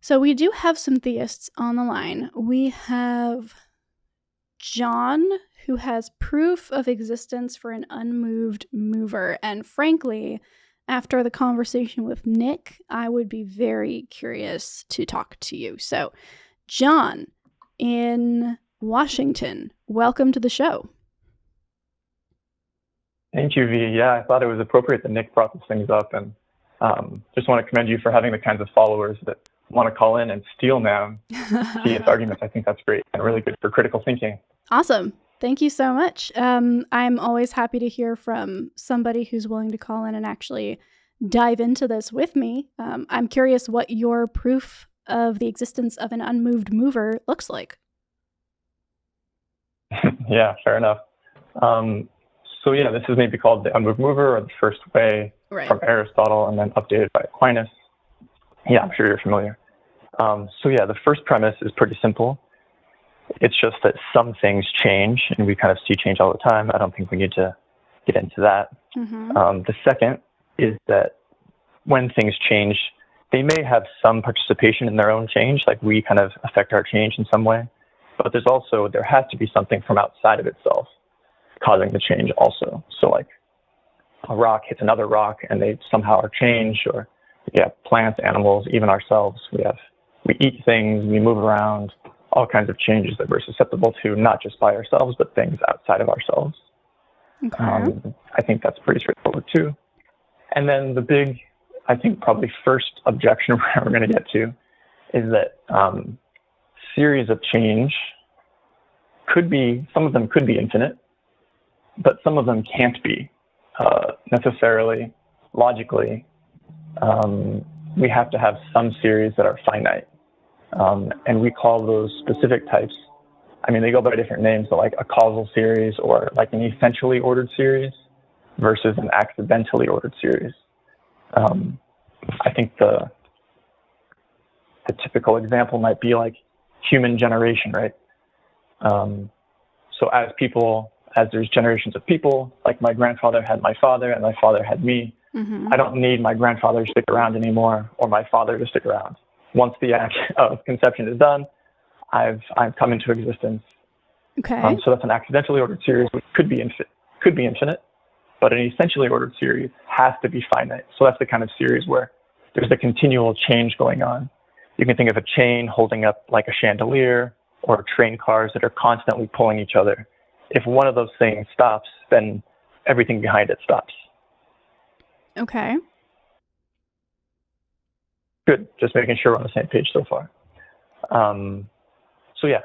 So we do have some theists on the line. We have John, who has proof of existence for an unmoved mover. And frankly, after the conversation with Nick, I would be very curious to talk to you. So, John in Washington, welcome to the show. Thank you, V. Yeah, I thought it was appropriate that Nick brought these things up, and just want to commend you for having the kinds of followers that want to call in and steal now theist arguments. I think that's great and really good for critical thinking. Awesome. Thank you so much. I'm always happy to hear from somebody who's willing to call in and actually dive into this with me. I'm curious what your proof of the existence of an unmoved mover looks like. Yeah, fair enough. So yeah, this is maybe called the unmoved mover, or the first way, right, from Aristotle, and then updated by Aquinas. Yeah, I'm sure you're familiar. So yeah, the first premise is pretty simple. It's just that some things change, and we kind of see change all the time. I don't think we need to get into that. Mm-hmm. The second is that when things change, they may have some participation in their own change, like we kind of affect our change in some way. But there has to be something from outside of itself causing the change also. So like a rock hits another rock and they somehow are changed, or yeah, plants, animals, even ourselves. We eat things, we move around, all kinds of changes that we're susceptible to, not just by ourselves, but things outside of ourselves. Okay. I think that's pretty straightforward too. And then the big, I think probably first objection we're going to get to is that series of change some of them could be infinite, but some of them can't be necessarily logically. We have to have some series that are finite. And we call those specific types, I mean, they go by different names, but like a causal series, or like an essentially ordered series versus an accidentally ordered series. I think the typical example might be like human generation, right? So as there's generations of people, like my grandfather had my father and my father had me, mm-hmm. I don't need my grandfather to stick around anymore, or my father to stick around. Once the act of conception is done, I've come into existence. Okay. So that's an accidentally ordered series, which could be infinite, but an essentially ordered series has to be finite. So that's the kind of series where there's a continual change going on. You can think of a chain holding up like a chandelier, or train cars that are constantly pulling each other. If one of those things stops, then everything behind it stops. Okay. Good. Just making sure we're on the same page so far. So yeah,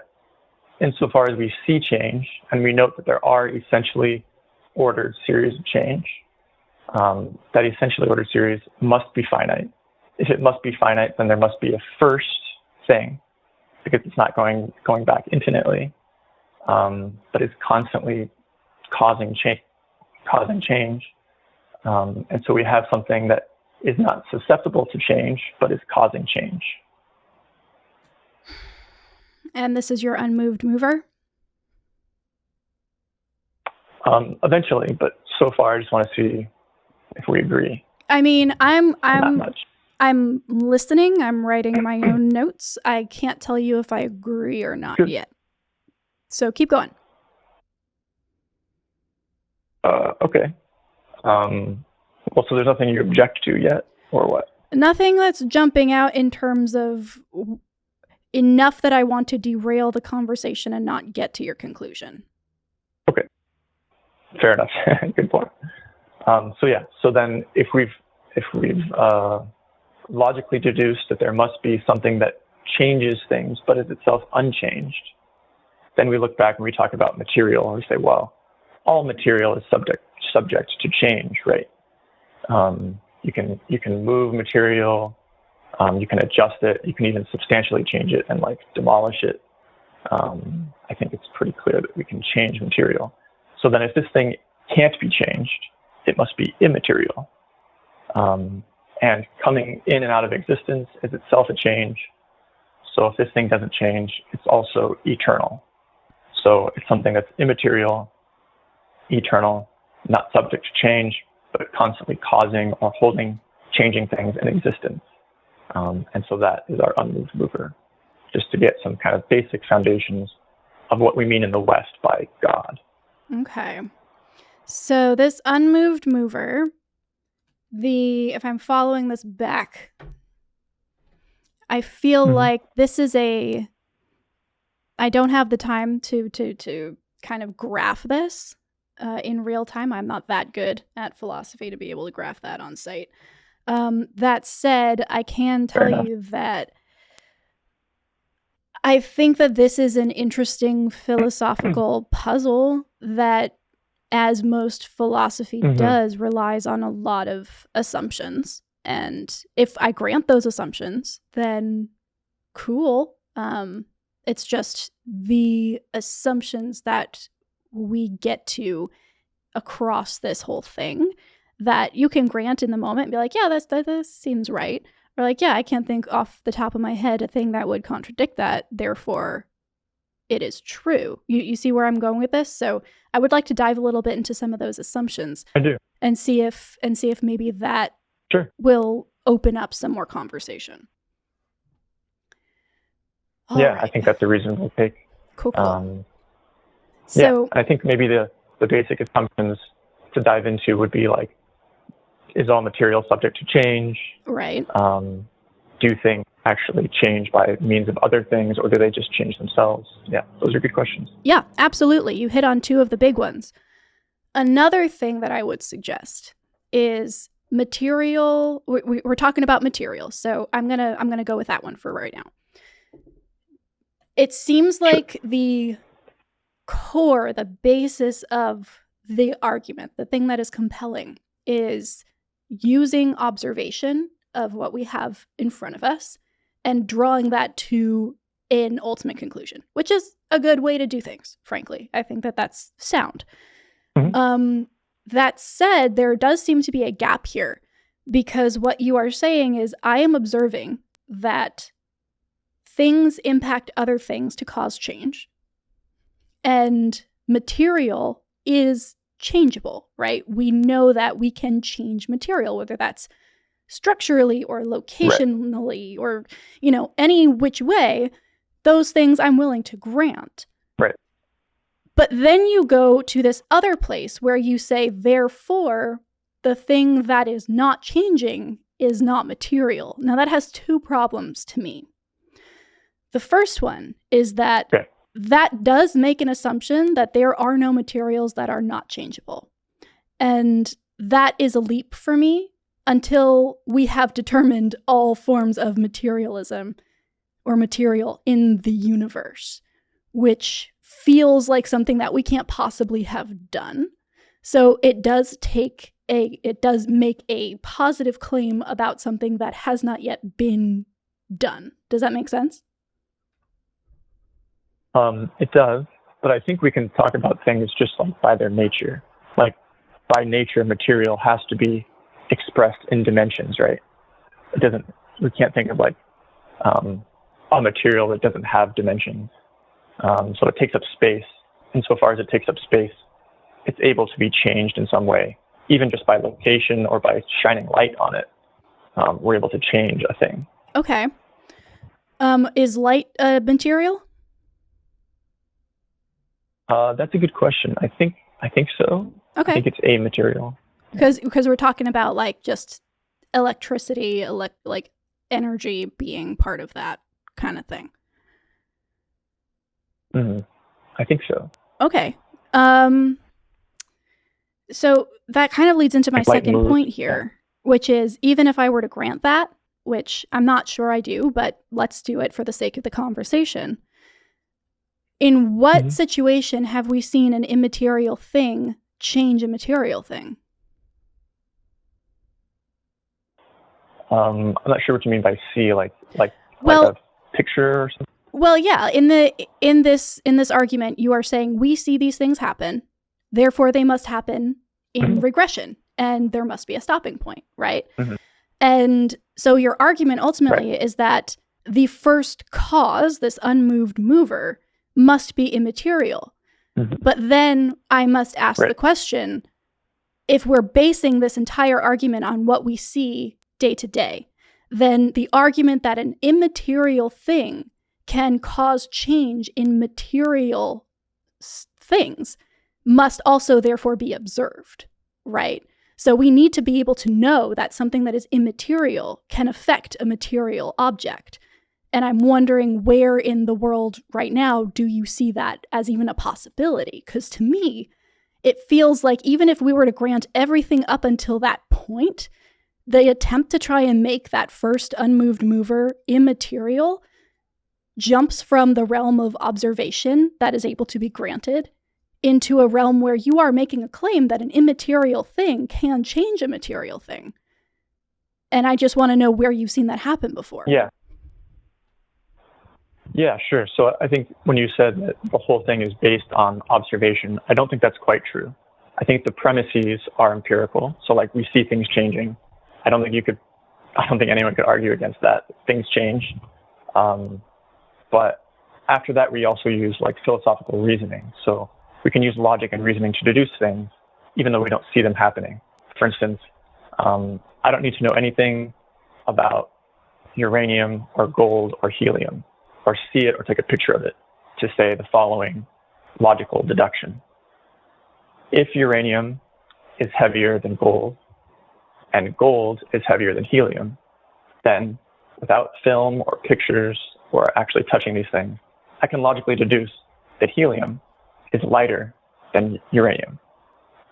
insofar as we see change, and we note that there are essentially ordered series of change, that essentially ordered series must be finite. If it must be finite, then there must be a first thing, because it's not going back infinitely, but it's constantly causing change. And so we have something that is not susceptible to change, but is causing change. And this is your unmoved mover? Eventually, but so far I just want to see if we agree. I mean, I'm listening. I'm writing my own notes. I can't tell you if I agree or not yet. So keep going. Okay. Well, so there's nothing you object to yet, or what? Nothing that's jumping out in terms of enough that I want to derail the conversation and not get to your conclusion. Okay. Fair enough. Good point. So then if we've logically deduced that there must be something that changes things but is itself unchanged, then we look back and we talk about material, and we say, well, all material is subject to change, right? You can move material, you can adjust it, you can even substantially change it and like demolish it. I think it's pretty clear that we can change material. So then if this thing can't be changed, it must be immaterial. And coming in and out of existence is itself a change. So if this thing doesn't change, it's also eternal. So it's something that's immaterial, eternal, not subject to change, but constantly causing or holding changing things in existence. And so that is our unmoved mover, just to get some kind of basic foundations of what we mean in the West by God. Okay. So this unmoved mover, if I'm following this back, I feel like this is I don't have the time to kind of graph this in real time. I'm not that good at philosophy to be able to graph that on site. That said, I can tell you that I think that this is an interesting philosophical puzzle that, as most philosophy does, relies on a lot of assumptions. And if I grant those assumptions, then cool. It's just the assumptions that we get to across this whole thing that you can grant in the moment and be like, yeah, that seems right. Or like, yeah, I can't think off the top of my head a thing that would contradict that. Therefore, it is true. You see where I'm going with this? So I would like to dive a little bit into some of those assumptions. I do. And see if maybe that will open up some more conversation. Yeah, right. I think that's a reasonable take. Cool. So I think maybe the basic assumptions to dive into would be like, is all material subject to change? Right. Do things actually change by means of other things, or do they just change themselves? Yeah, those are good questions. Yeah, absolutely. You hit on two of the big ones. Another thing that I would suggest is material. We're talking about materials, so I'm gonna go with that one for right now. It seems like the core, the basis of the argument, the thing that is compelling, is using observation of what we have in front of us and drawing that to an ultimate conclusion, which is a good way to do things, frankly. I think that that's sound. That said, there does seem to be a gap here, because what you are saying is I am observing that things impact other things to cause change, and material is changeable, right? We know that we can change material, whether that's structurally or locationally or, any which way. Those things I'm willing to grant. Right. But then you go to this other place where you say, therefore, the thing that is not changing is not material. Now, that has two problems to me. The first one is that that does make an assumption that there are no materials that are not changeable. And that is a leap for me until we have determined all forms of materialism or material in the universe, which feels like something that we can't possibly have done. So it does make a positive claim about something that has not yet been done. Does that make sense? It does, but I think we can talk about things just like by their nature. Like by nature, material has to be expressed in dimensions, right? We can't think of like a material that doesn't have dimensions. So it takes up space. Insofar as it takes up space, it's able to be changed in some way, even just by location or by shining light on it. We're able to change a thing. Okay. Is light a material? That's a good question. I think so. Okay. I think it's a material. Because we're talking about like just electricity, like energy being part of that kind of thing. I think so. Okay. So that kind of leads into my second point here, which is even if I were to grant that, which I'm not sure I do, but let's do it for the sake of the conversation. In what situation have we seen an immaterial thing change a material thing? I'm not sure what you mean by see, like a picture or something. Well, yeah, in this argument, you are saying we see these things happen, therefore they must happen in regression, and there must be a stopping point, right? And so your argument ultimately is that the first cause, this unmoved mover, must be immaterial. But then I must ask the question, if we're basing this entire argument on what we see day to day, then the argument that an immaterial thing can cause change in material things must also therefore be observed, right? So we need to be able to know that something that is immaterial can affect a material object. And I'm wondering where in the world right now do you see that as even a possibility? Because to me, it feels like even if we were to grant everything up until that point, the attempt to try and make that first unmoved mover immaterial jumps from the realm of observation that is able to be granted into a realm where you are making a claim that an immaterial thing can change a material thing. And I just want to know where you've seen that happen before. Yeah, sure. So I think when you said that the whole thing is based on observation, I don't think that's quite true. I think the premises are empirical. So like we see things changing. I don't think anyone could argue against that. Things change. But after that, we also use like philosophical reasoning. So we can use logic and reasoning to deduce things, even though we don't see them happening. For instance, I don't need to know anything about uranium or gold or helium, or see it or take a picture of it to say the following logical deduction. If uranium is heavier than gold and gold is heavier than helium, then without film or pictures or actually touching these things, I can logically deduce that helium is lighter than uranium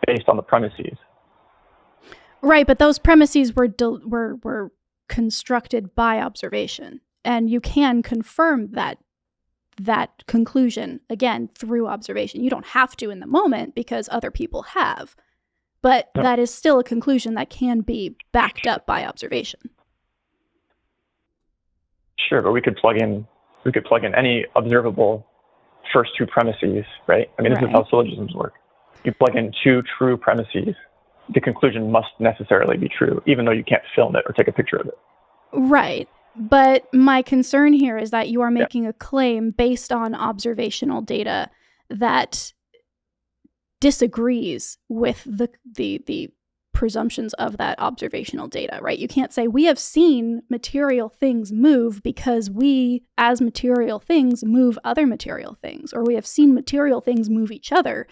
based on the premises. Right, but those premises were constructed by observation. And you can confirm that conclusion, again, through observation. You don't have to in the moment because other people have. But that is still a conclusion that can be backed up by observation. Sure, but we could plug in any observable first two premises, right? I mean, this is how syllogisms work. You plug in two true premises, the conclusion must necessarily be true, even though you can't film it or take a picture of it. Right. But my concern here is that you are making a claim based on observational data that disagrees with the presumptions of that observational data, right? You can't say we have seen material things move because we, as material things, move other material things, or we have seen material things move each other.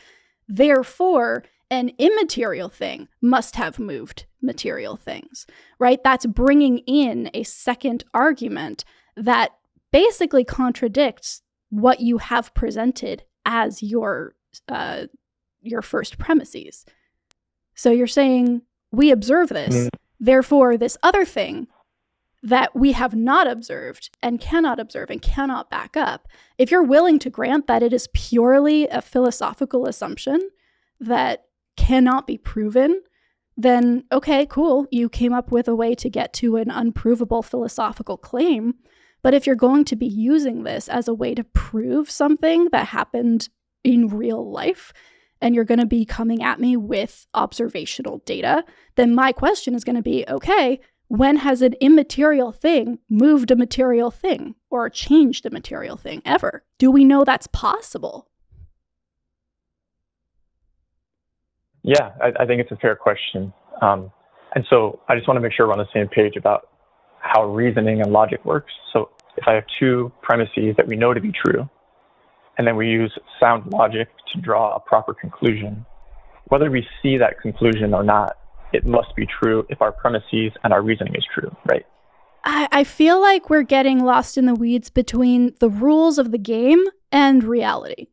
Therefore, an immaterial thing must have moved material things, right? That's bringing in a second argument that basically contradicts what you have presented as your first premises. So you're saying, we observe this, therefore this other thing that we have not observed and cannot back up, if you're willing to grant that it is purely a philosophical assumption that cannot be proven, then okay, cool, you came up with a way to get to an unprovable philosophical claim. But if you're going to be using this as a way to prove something that happened in real life, and you're going to be coming at me with observational data, then my question is going to be, okay, when has an immaterial thing moved a material thing or changed a material thing ever? Do we know that's possible? Yeah, I think it's a fair question. And so I just want to make sure we're on the same page about how reasoning and logic works. So if I have two premises that we know to be true, and then we use sound logic to draw a proper conclusion, whether we see that conclusion or not, it must be true if our premises and our reasoning is true, right? I feel like we're getting lost in the weeds between the rules of the game and reality.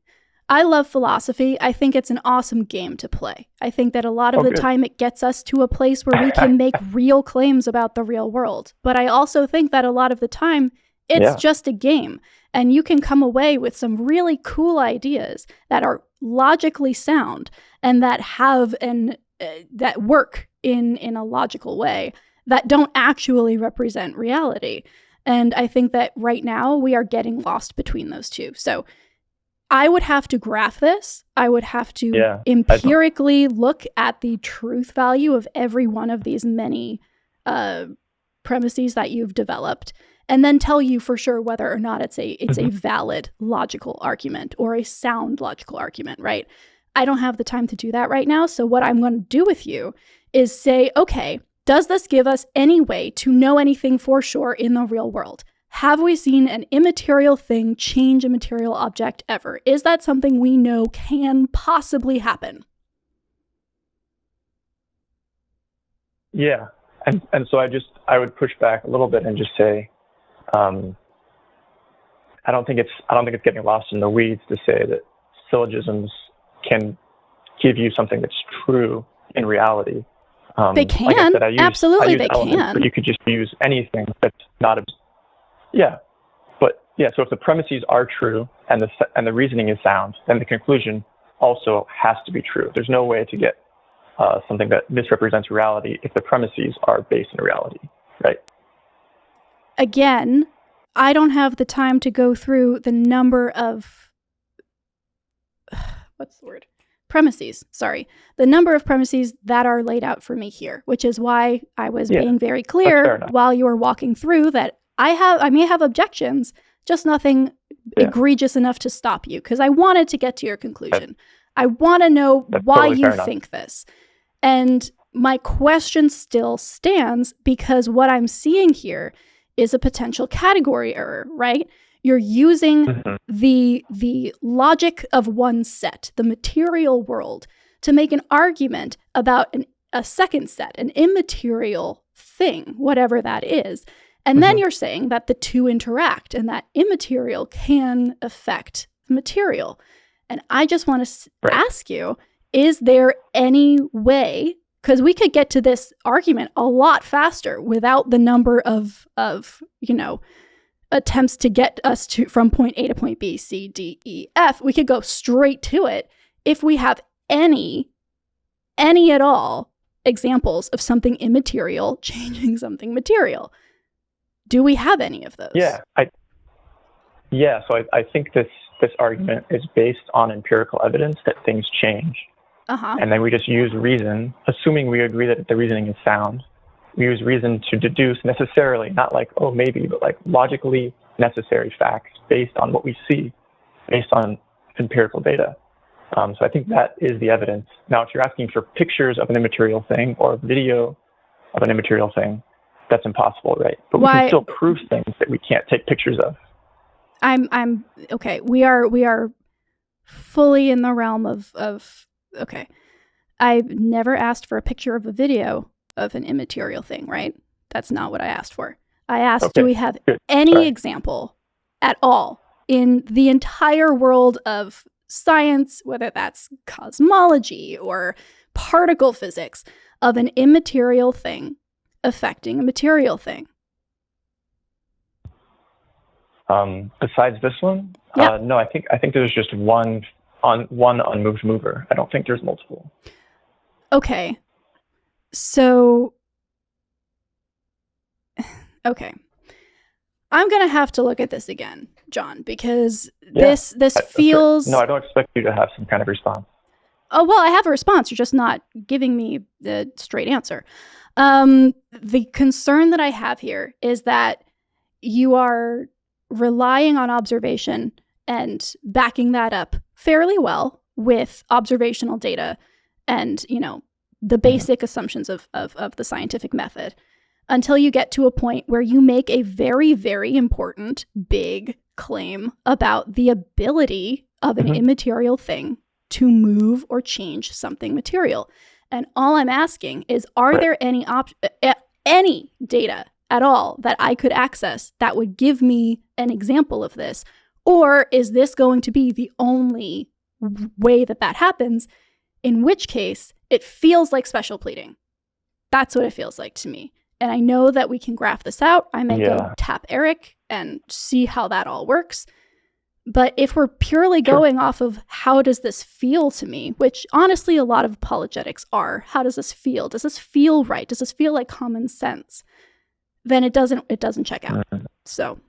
I love philosophy. I think it's an awesome game to play. I think that a lot of the time it gets us to a place where we can make real claims about the real world. But I also think that a lot of the time it's just a game. And you can come away with some really cool ideas that are logically sound and that have that work in a logical way that don't actually represent reality. And I think that right now we are getting lost between those two. So I would have to graph this. I would have to empirically look at the truth value of every one of these many premises that you've developed, and then tell you for sure whether or not it's a valid logical argument or a sound logical argument, right? I don't have the time to do that right now. So what I'm going to do with you is say, okay, Does this give us any way to know anything for sure in the real world? Have we seen an immaterial thing change a material object ever? Is that something we know can possibly happen? Yeah. And so I would push back a little bit and just say, I don't think it's getting lost in the weeds to say that syllogisms can give you something that's true in reality. They can. Like I said, absolutely, they can. But you could just use anything that's not a. Yeah, but yeah. So if the premises are true and the reasoning is sound, then the conclusion also has to be true. There's no way to get something that misrepresents reality if the premises are based in reality, right? Again, I don't have the time to go through the number of premises. Sorry, the number of premises that are laid out for me here, which is why I was being very clear while you were walking through that I may have objections, just nothing egregious enough to stop you, because I wanted to get to your conclusion. I want to know why you think this. And my question still stands, because what I'm seeing here is a potential category error, right? You're using the logic of one set, the material world, to make an argument about a second set, an immaterial thing, whatever that is. And then you're saying that the two interact and that immaterial can affect the material. And I just want to ask you, is there any way, because we could get to this argument a lot faster without the number of attempts to get us from point A to point B, C, D, E, F. We could go straight to it if we have any at all examples of something immaterial changing something material. Do we have any of those? Yeah. So I think this argument is based on empirical evidence that things change. And then we just use reason, assuming we agree that the reasoning is sound. We use reason to deduce necessarily, not like, oh, maybe, but like logically necessary facts based on what we see, based on empirical data. So I think that is the evidence. Now, if you're asking for pictures of an immaterial thing or video of an immaterial thing, that's impossible, right? But we can still prove things that we can't take pictures of. I'm okay. We are fully in the realm of okay. I've never asked for a picture of a video of an immaterial thing, right? That's not what I asked for. I asked, do we have any example at all in the entire world of science, whether that's cosmology or particle physics, of an immaterial thing affecting a material thing? Besides this one? No, I think there's just one unmoved mover. I don't think there's multiple. Okay. So, okay. I'm going to have to look at this again, John, because this feels... No, I don't expect you to have some kind of response. Oh, well, I have a response. You're just not giving me the straight answer. The concern that I have here is that you are relying on observation and backing that up fairly well with observational data and, the basic assumptions of the scientific method, until you get to a point where you make a very, very important, big claim about the ability of an immaterial thing to move or change something material. And all I'm asking is, are there any data at all that I could access that would give me an example of this? Or is this going to be the only way that happens? In which case, it feels like special pleading. That's what it feels like to me. And I know that we can graph this out. I may go tap Eric and see how that all works. But if we're purely going off of how does this feel to me, which honestly a lot of apologetics are, how does this feel? Does this feel right? Does this feel like common sense? Then it doesn't check out. So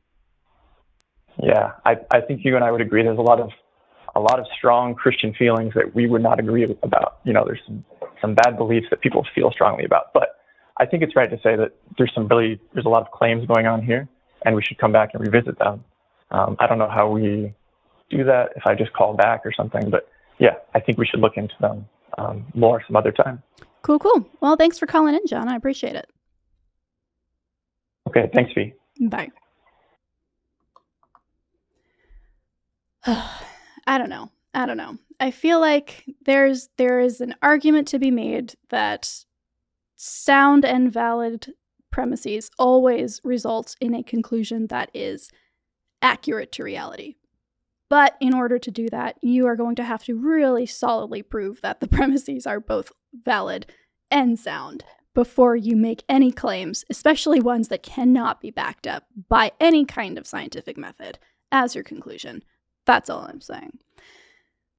yeah, I think you and I would agree there's a lot of strong Christian feelings that we would not agree about. There's some bad beliefs that people feel strongly about. But I think it's right to say that there's a lot of claims going on here, and we should come back and revisit them. I don't know how we do that, if I just call back or something, but yeah, I think we should look into them more some other time. Cool. Well, thanks for calling in, John. I appreciate it. Okay, thanks, V. Bye. I don't know. I feel like there is an argument to be made that sound and valid premises always results in a conclusion that is accurate to reality. But in order to do that, you are going to have to really solidly prove that the premises are both valid and sound before you make any claims, especially ones that cannot be backed up by any kind of scientific method, as your conclusion. That's all I'm saying.